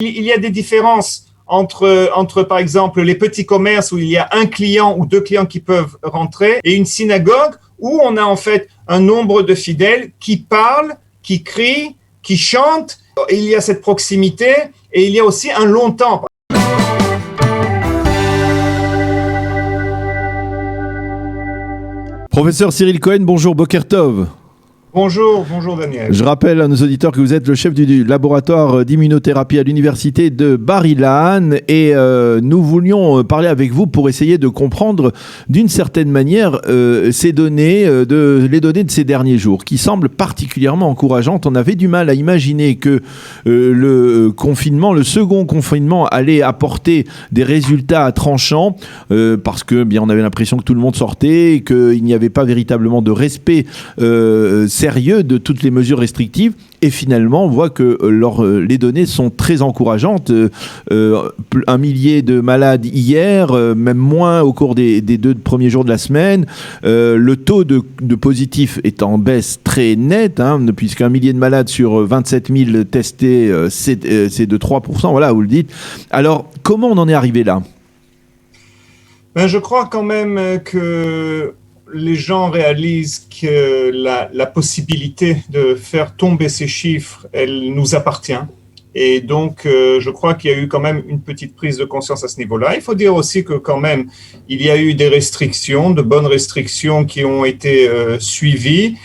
il y a des différences entre, par exemple, les petits commerces où il y a un client ou deux clients qui peuvent rentrer et une synagogue où on a en fait un nombre de fidèles qui parlent, qui crient, qui chantent. Et il y a cette proximité et il y a aussi un long temps. Professeur Cyril Cohen, bonjour, Boker Tov. Bonjour Daniel. Je rappelle à nos auditeurs que vous êtes le chef du laboratoire d'immunothérapie à l'université de Bar-Ilan et nous voulions parler avec vous pour essayer de comprendre d'une certaine manière les données de ces derniers jours qui semblent particulièrement encourageantes. On avait du mal à imaginer que le second confinement allait apporter des résultats tranchants parce que bien on avait l'impression que tout le monde sortait et qu'il n'y avait pas véritablement de respect sérieux de toutes les mesures restrictives et finalement on voit que les données sont très encourageantes. 1 millier de malades hier, même moins au cours des 2 premiers jours de la semaine. Le taux de positifs est en baisse très nette, puisqu'un millier de malades sur 27 000 testés, c'est de 3%, voilà, vous le dites. Alors comment on en est arrivé là ? Je crois quand même que les gens réalisent que la possibilité de faire tomber ces chiffres, elle nous appartient. Et donc, je crois qu'il y a eu quand même une petite prise de conscience à ce niveau-là. Il faut dire aussi que quand même, il y a eu des restrictions, de bonnes restrictions qui ont été suivies.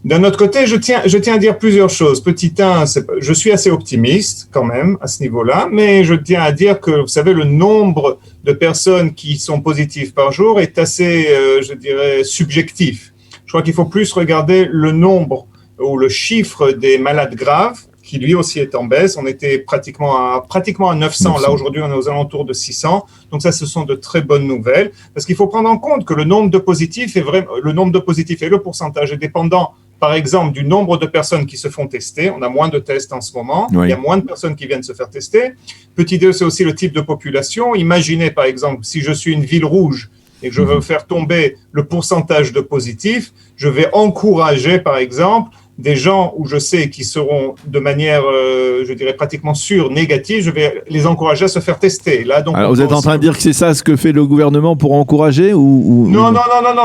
D'un autre côté, je tiens à dire plusieurs choses. Petit 1, je suis assez optimiste quand même à ce niveau-là, mais je tiens à dire que, vous savez, le nombre de personnes qui sont positives par jour est assez, je dirais, subjectif. Je crois qu'il faut plus regarder le nombre ou le chiffre des malades graves, qui lui aussi est en baisse. On était pratiquement à 900. Là, aujourd'hui, on est aux alentours de 600. Donc ça, ce sont de très bonnes nouvelles. Parce qu'il faut prendre en compte que le nombre de positifs et le pourcentage est dépendant, par exemple, du nombre de personnes qui se font tester. On a moins de tests en ce moment. Oui. Il y a moins de personnes qui viennent se faire tester. Petit 2, c'est aussi le type de population. Imaginez, par exemple, si je suis une ville rouge et que je veux faire tomber le pourcentage de positifs, je vais encourager, par exemple, des gens où je sais qu'ils seront de manière, je dirais pratiquement sûre, négative, je vais les encourager à se faire tester. Là, donc, alors, vous êtes en train de dire que c'est ça ce que fait le gouvernement pour encourager ou... Non,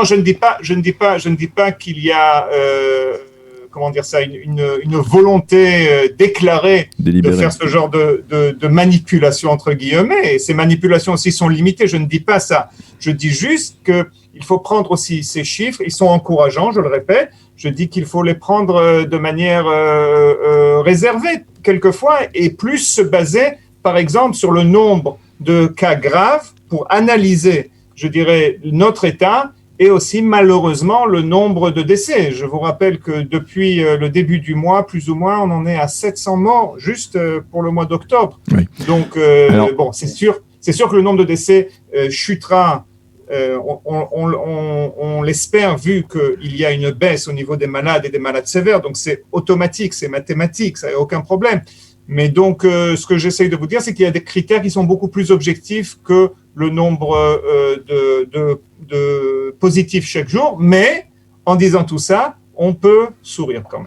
je ne dis pas qu'il y a, une volonté déclarée de faire ce genre de manipulation, entre guillemets. Et ces manipulations aussi sont limitées, je ne dis pas ça. Je dis juste qu'il faut prendre aussi ces chiffres, ils sont encourageants, je le répète. Je dis qu'il faut les prendre de manière réservée quelquefois et plus se baser, par exemple, sur le nombre de cas graves pour analyser, je dirais, notre état et aussi, malheureusement, le nombre de décès. Je vous rappelle que depuis le début du mois, plus ou moins, on en est à 700 morts juste pour le mois d'octobre. Oui. Donc, bon, c'est sûr que le nombre de décès chutera. On l'espère vu qu'il y a une baisse au niveau des malades et des malades sévères, donc c'est automatique, c'est mathématique, ça n'a aucun problème. Mais donc, ce que j'essaye de vous dire, c'est qu'il y a des critères qui sont beaucoup plus objectifs que le nombre de positifs chaque jour, mais en disant tout ça, on peut sourire quand même.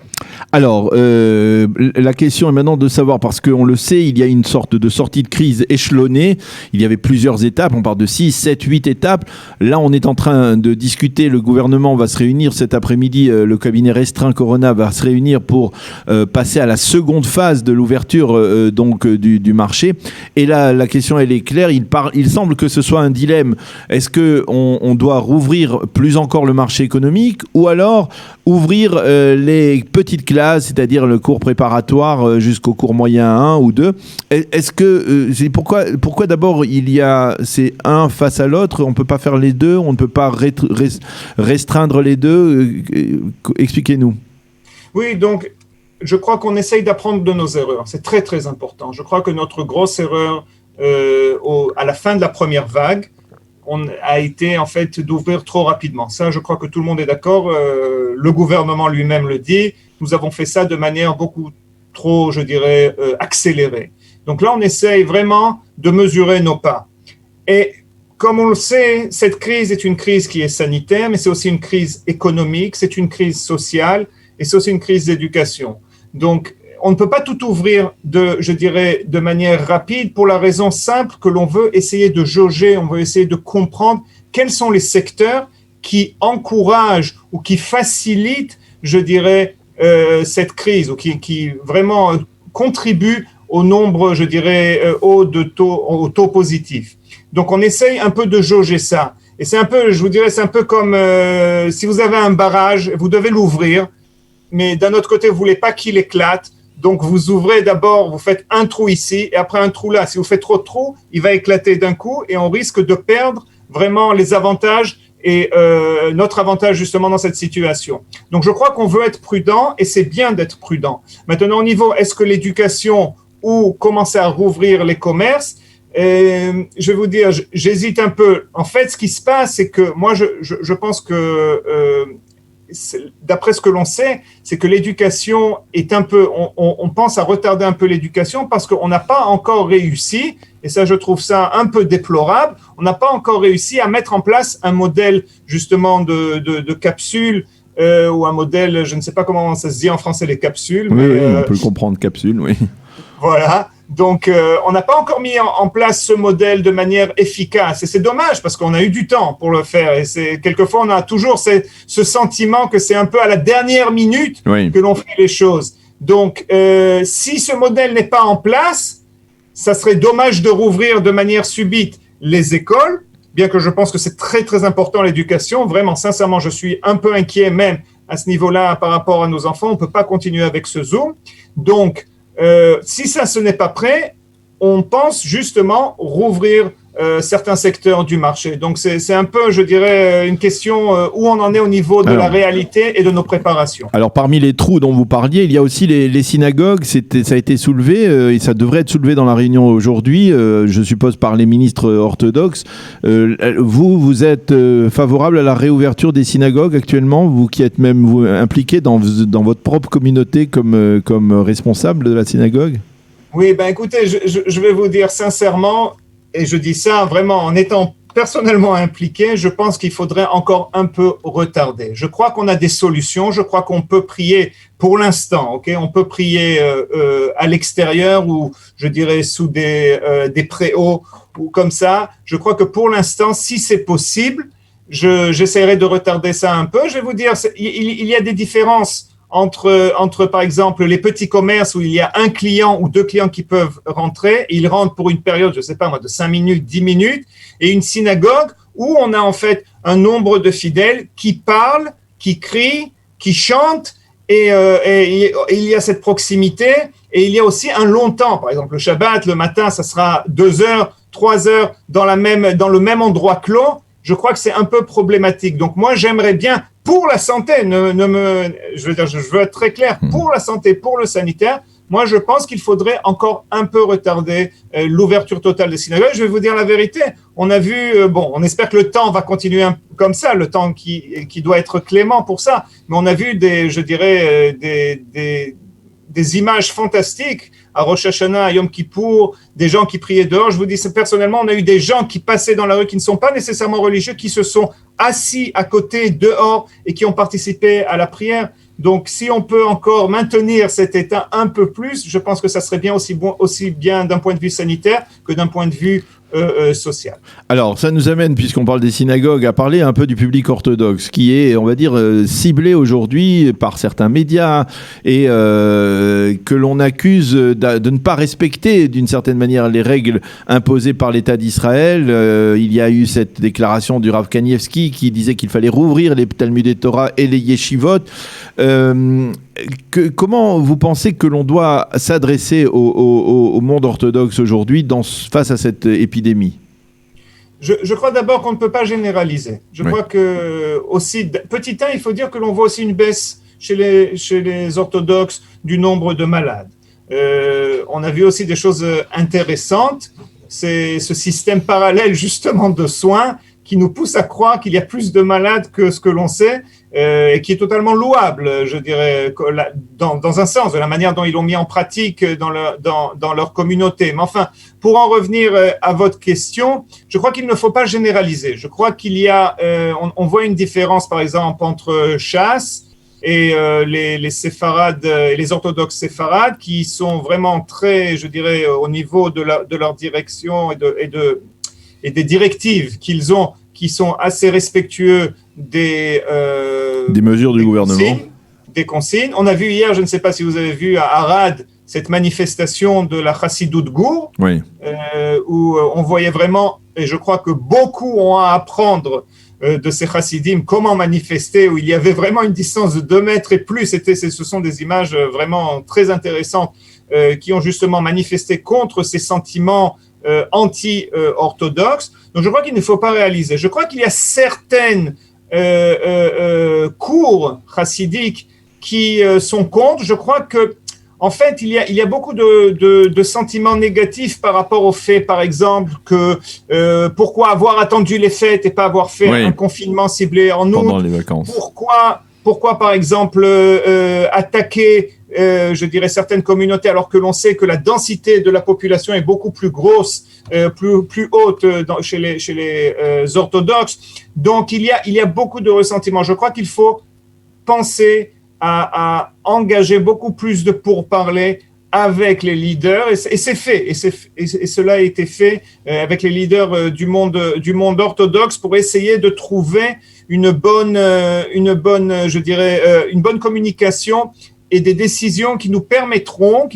Alors, la question est maintenant de savoir, parce qu'on le sait, il y a une sorte de sortie de crise échelonnée. Il y avait plusieurs étapes, on parle de 6, 7, 8 étapes. Là, on est en train de discuter, le gouvernement va se réunir cet après-midi, le cabinet restreint Corona va se réunir pour passer à la seconde phase de l'ouverture du marché. Et là, la question, elle est claire. Il semble que ce soit un dilemme. Est-ce qu'on doit rouvrir plus encore le marché économique ou alors ouvrir les petites classes, c'est-à-dire le cours préparatoire jusqu'au cours moyen 1 ou 2. Est-ce que c'est pourquoi d'abord c'est un face à l'autre, on ne peut pas faire les deux, on ne peut pas restreindre les deux, expliquez-nous. Oui, donc je crois qu'on essaye d'apprendre de nos erreurs, c'est très très important. Je crois que notre grosse erreur à la fin de la première vague, a été en fait d'ouvrir trop rapidement. Ça, je crois que tout le monde est d'accord. Le gouvernement lui-même le dit. Nous avons fait ça de manière beaucoup trop, je dirais, accélérée. Donc là, on essaye vraiment de mesurer nos pas. Et comme on le sait, cette crise est une crise qui est sanitaire, mais c'est aussi une crise économique, c'est une crise sociale et c'est aussi une crise d'éducation. Donc, on ne peut pas tout ouvrir de manière rapide pour la raison simple que l'on veut essayer de jauger, on veut essayer de comprendre quels sont les secteurs qui encouragent ou qui facilitent, je dirais, cette crise ou qui vraiment contribuent au nombre, je dirais, au taux positif. Donc, on essaye un peu de jauger ça. Et c'est un peu, je vous dirais, c'est un peu comme si vous avez un barrage, vous devez l'ouvrir, mais d'un autre côté, vous voulez pas qu'il éclate. Donc, vous ouvrez d'abord, vous faites un trou ici et après un trou là. Si vous faites trop de trous, il va éclater d'un coup et on risque de perdre vraiment les avantages et notre avantage justement dans cette situation. Donc, je crois qu'on veut être prudent et c'est bien d'être prudent. Maintenant, au niveau, est-ce que l'éducation ou commencer à rouvrir les commerces, je vais vous dire, j'hésite un peu. En fait, ce qui se passe, c'est que moi, je pense que d'après ce que l'on sait, c'est que l'éducation est un peu, on pense à retarder un peu l'éducation parce qu'on n'a pas encore réussi, et ça je trouve ça un peu déplorable, on n'a pas encore réussi à mettre en place un modèle justement de capsule ou un modèle, je ne sais pas comment ça se dit en français les capsules. Oui, mais, oui, on peut le comprendre, capsule, oui. Voilà. Donc, on n'a pas encore mis en place ce modèle de manière efficace. Et c'est dommage parce qu'on a eu du temps pour le faire. Et quelquefois, on a toujours ce sentiment que c'est un peu à la dernière minute que l'on fait les choses. Donc, si ce modèle n'est pas en place, ça serait dommage de rouvrir de manière subite les écoles, bien que je pense que c'est très, très important l'éducation. Vraiment, sincèrement, je suis un peu inquiet même à ce niveau-là par rapport à nos enfants. On ne peut pas continuer avec ce Zoom. Donc, si ça, ce n'est pas prêt, on pense justement rouvrir certains secteurs du marché. Donc, c'est un peu, je dirais, une question où on en est au niveau de la réalité et de nos préparations. Alors, parmi les trous dont vous parliez, il y a aussi les synagogues. Ça a été soulevé et ça devrait être soulevé dans la réunion aujourd'hui, je suppose par les ministres orthodoxes. Vous êtes favorable à la réouverture des synagogues actuellement, vous qui êtes même impliqué dans votre propre communauté comme responsable de la synagogue? Oui, ben écoutez, je vais vous dire sincèrement, et je dis ça vraiment en étant personnellement impliqué, je pense qu'il faudrait encore un peu retarder. Je crois qu'on a des solutions, je crois qu'on peut prier pour l'instant, ok? On peut prier à l'extérieur ou je dirais sous des préaux ou comme ça. Je crois que pour l'instant, si c'est possible, j'essaierai de retarder ça un peu. Je vais vous dire, il y a des différences entre, par exemple, les petits commerces où il y a un client ou deux clients qui peuvent rentrer, et ils rentrent pour une période, je ne sais pas moi, de 5 minutes, 10 minutes, et une synagogue où on a en fait un nombre de fidèles qui parlent, qui crient, qui chantent, et il y a cette proximité, et il y a aussi un long temps. Par exemple, le Shabbat, le matin, ça sera 2 heures, 3 heures dans le même endroit clos. Je crois que c'est un peu problématique. Donc moi, j'aimerais bien, pour la santé, je veux être très clair, pour la santé, pour le sanitaire, moi, je pense qu'il faudrait encore un peu retarder l'ouverture totale des synagogues. Je vais vous dire la vérité. On a vu, on espère que le temps va continuer comme ça, le temps qui doit être clément pour ça. Mais on a vu des images fantastiques à Rosh Hashanah, à Yom Kippour, des gens qui priaient dehors. Je vous dis, personnellement, on a eu des gens qui passaient dans la rue qui ne sont pas nécessairement religieux, qui se sont assis à côté, dehors, et qui ont participé à la prière. Donc, si on peut encore maintenir cet état un peu plus, je pense que ça serait bien aussi bien d'un point de vue sanitaire que d'un point de vue social. Alors, ça nous amène, puisqu'on parle des synagogues, à parler un peu du public orthodoxe, qui est, on va dire, ciblé aujourd'hui par certains médias et que l'on accuse de ne pas respecter, d'une certaine manière, les règles imposées par l'État d'Israël. Il y a eu cette déclaration du Rav Kanievski qui disait qu'il fallait rouvrir les Talmudei Torah et les yeshivot. Comment vous pensez que l'on doit s'adresser au monde orthodoxe aujourd'hui face à cette épidémie? Je crois d'abord qu'on ne peut pas généraliser. Je crois que aussi, petit 1, il faut dire que l'on voit aussi une baisse chez les orthodoxes du nombre de malades. On a vu aussi des choses intéressantes. C'est ce système parallèle justement de soins qui nous pousse à croire qu'il y a plus de malades que ce que l'on sait, et qui est totalement louable, je dirais, dans un sens, de la manière dont ils l'ont mis en pratique dans leur communauté. Mais enfin, pour en revenir à votre question, je crois qu'il ne faut pas généraliser. Je crois qu'il y a, on voit une différence, par exemple, entre Shas et les séfarades et les orthodoxes séfarades qui sont vraiment très, je dirais, au niveau de leur direction et des directives qu'ils ont, qui sont assez respectueux des mesures du gouvernement. Des consignes. On a vu hier, je ne sais pas si vous avez vu à Arad, cette manifestation de la Chassidout Gour, oui. Où on voyait vraiment, et je crois que beaucoup ont à apprendre de ces chassidim, comment manifester, où il y avait vraiment une distance de 2 mètres et plus. Ce sont des images vraiment très intéressantes qui ont justement manifesté contre ces sentiments anti-orthodoxes. Donc je crois qu'il ne faut pas réaliser. Je crois qu'il y a certaines cours chassidiques qui sont contre. Je crois que en fait, il y a beaucoup de sentiments négatifs par rapport au fait, par exemple, que pourquoi avoir attendu les fêtes et pas avoir fait un confinement ciblé en août. Pendant les vacances. Pourquoi par exemple, attaquer, je dirais, certaines communautés alors que l'on sait que la densité de la population est beaucoup plus grosse, plus haute chez les orthodoxes. Donc, il y a beaucoup de ressentiments. Je crois qu'il faut penser à engager beaucoup plus de pourparlers avec les leaders, et c'est fait, et cela a été fait avec les leaders du monde orthodoxe pour essayer de trouver une bonne communication et des décisions qui nous permettront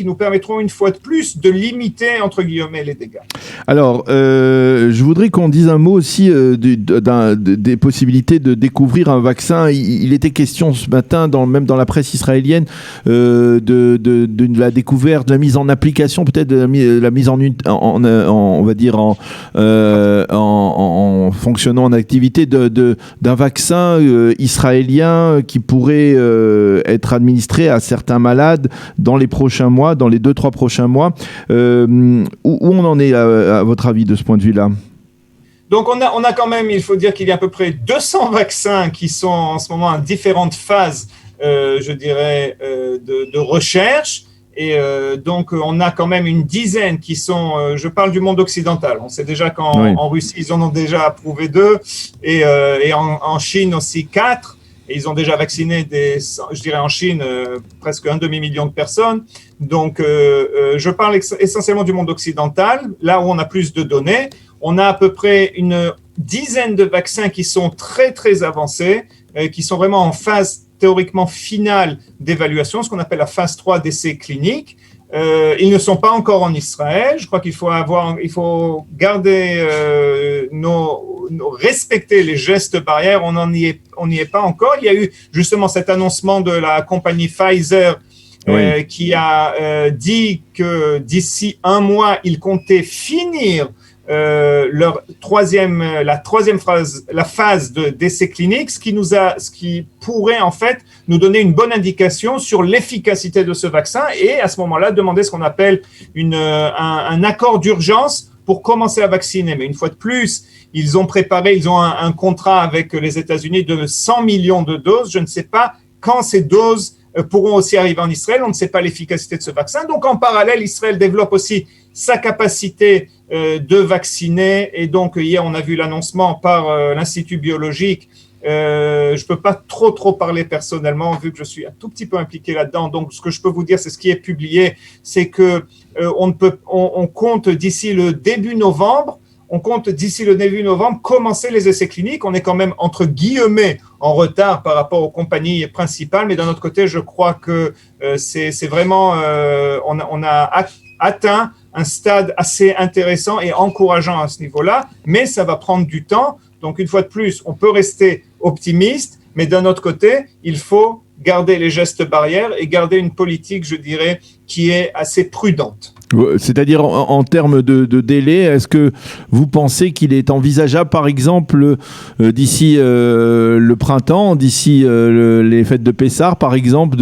une fois de plus de limiter, entre guillemets, les dégâts. Alors, je voudrais qu'on dise un mot aussi des possibilités de découvrir un vaccin. Il était question ce matin, même dans la presse israélienne, de la découverte, de la mise en application, peut-être de la mise on va dire en fonctionnant en activité d'un vaccin israélien qui pourrait être administré à certains malades dans les prochains mois, dans les 2-3 prochains mois. Où on en est à votre avis de ce point de vue-là? Donc on a quand même, il faut dire qu'il y a à peu près 200 vaccins qui sont en ce moment en différentes phases, je dirais, de recherche. Et donc on a quand même une dizaine qui sont, je parle du monde occidental. On sait déjà qu'en Russie, ils en ont déjà approuvé 2, et en Chine aussi 4. Et ils ont déjà vacciné je dirais en Chine, presque 1 demi-million de personnes. Donc, je parle essentiellement du monde occidental, là où on a plus de données. On a à peu près une dizaine de vaccins qui sont très, très avancés, qui sont vraiment en phase théoriquement finale d'évaluation, ce qu'on appelle la phase 3 d'essais cliniques. Ils ne sont pas encore en Israël. Je crois qu'il faut garder respecter les gestes barrières. On n'y est pas encore. Il y a eu justement cet annoncement de la compagnie Pfizer qui a dit que d'ici 1 mois, ils comptaient finir la phase d'essai clinique, ce qui pourrait en fait nous donner une bonne indication sur l'efficacité de ce vaccin, et à ce moment-là demander ce qu'on appelle un accord d'urgence pour commencer à vacciner. Mais une fois de plus, ils ont un contrat avec les États-Unis de 100 millions de doses. Je ne sais pas quand ces doses pourront aussi arriver en Israël. On ne sait pas l'efficacité de ce vaccin. Donc en parallèle, Israël développe aussi sa capacité de vacciner, et donc hier on a vu l'annoncement par l'Institut biologique. Je ne peux pas trop parler personnellement vu que je suis un tout petit peu impliqué là-dedans. Donc ce que je peux vous dire, c'est ce qui est publié, c'est que on compte d'ici le début novembre commencer les essais cliniques. On est quand même entre guillemets en retard par rapport aux compagnies principales, mais d'un autre côté, je crois que c'est vraiment on a atteint un stade assez intéressant et encourageant à ce niveau-là, mais ça va prendre du temps. Donc, une fois de plus, on peut rester optimiste, mais d'un autre côté, il faut garder les gestes barrières et garder une politique, je dirais, qui est assez prudente. C'est-à-dire en termes de délai, est-ce que vous pensez qu'il est envisageable, par exemple, d'ici le printemps, d'ici les fêtes de Pessah, par exemple,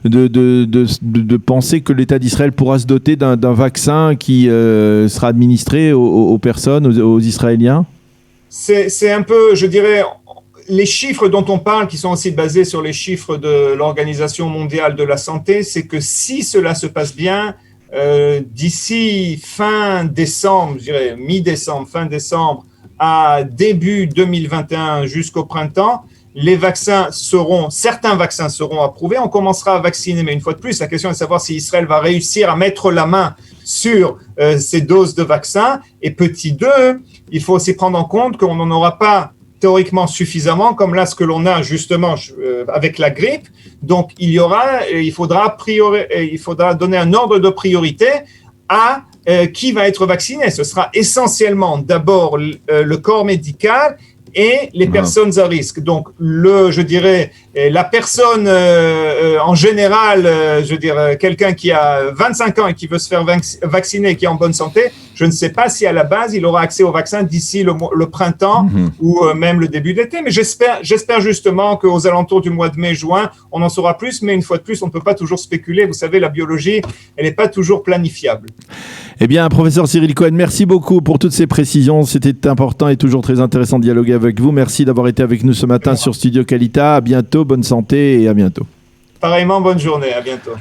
de penser que l'État d'Israël pourra se doter d'un vaccin qui sera administré aux personnes, aux Israéliens? C'est un peu, je dirais, les chiffres dont on parle, qui sont aussi basés sur les chiffres de l'Organisation mondiale de la santé, c'est que si cela se passe bien, d'ici fin décembre, je dirais mi-décembre, fin décembre, à début 2021 jusqu'au printemps, certains vaccins seront approuvés, on commencera à vacciner. Mais une fois de plus, la question est de savoir si Israël va réussir à mettre la main sur ces doses de vaccins. Et petit 2, il faut aussi prendre en compte qu'on n'en aura pas théoriquement suffisamment, comme là ce que l'on a justement avec la grippe. Donc il faudra donner un ordre de priorité à qui va être vacciné. Ce sera essentiellement d'abord le corps médical et les personnes à risque. Donc, je dirais, la personne en général, quelqu'un qui a 25 ans et qui veut se faire vacciner, qui est en bonne santé, je ne sais pas si à la base, il aura accès au vaccin d'ici le printemps ou même le début de l'été. Mais j'espère justement qu'aux alentours du mois de mai, juin, on en saura plus. Mais une fois de plus, on ne peut pas toujours spéculer. Vous savez, la biologie, elle n'est pas toujours planifiable. Eh bien, professeur Cyril Cohen, merci beaucoup pour toutes ces précisions. C'était important et toujours très intéressant de dialoguer avec vous. Merci d'avoir été avec nous ce matin sur Studio Kalita. À bientôt, bonne santé et à bientôt. Pareillement, bonne journée. À bientôt.